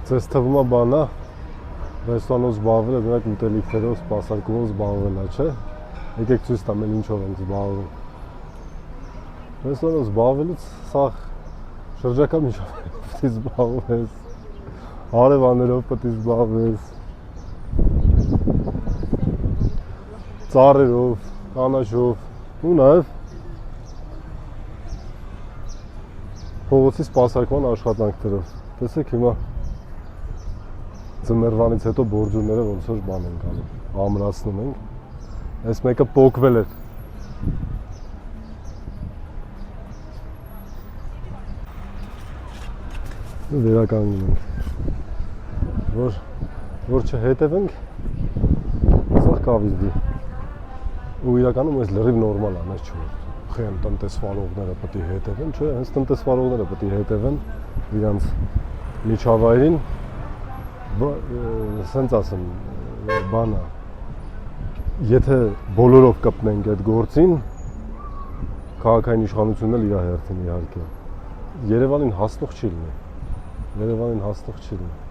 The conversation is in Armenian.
Ձեզ թվում է բանա, ռեստորանով զբաղվել է, դրանք ուտելիքներով, սպասարկումով զբաղվել է, չէ՞։ Եկեք ցույց տամ էլ ինչով ենք զբաղվում։ Ռեստորանով զբաղվելուց սաղ շրջակա միջով պետք է զբաղվես, հարևաններով պետք է զբաղվես, ծառերով, կանաչով ու նաև փողոցի սպասարկման աշխատանքներով։ Տեսեք հիմա ձմեռվանից հետո բորջուրները ոնց որ բան ենք անում, ամրացնում ենք։ Այս մեկը պոկվել էր։ Վերականգնում ենք, որ չհետևենք, սաղ կավիզվի։ Ու իրականում այս լրիվ նորմալ է, մեզ չէ։ Խեն տնտեսվարողները պետք է հետևեն, չէ, հենց տնտեսվարողները պետք է հետևեն իրանց միջավայրին, սենց ասեմ, բանը, եթե բոլորով կպնենք այդ գործին, քաղաքային իշխանությունն էլ իր հերթին իհարկե, Երևանին հասնող չի լինի, Երևանին հասնող չի լինի։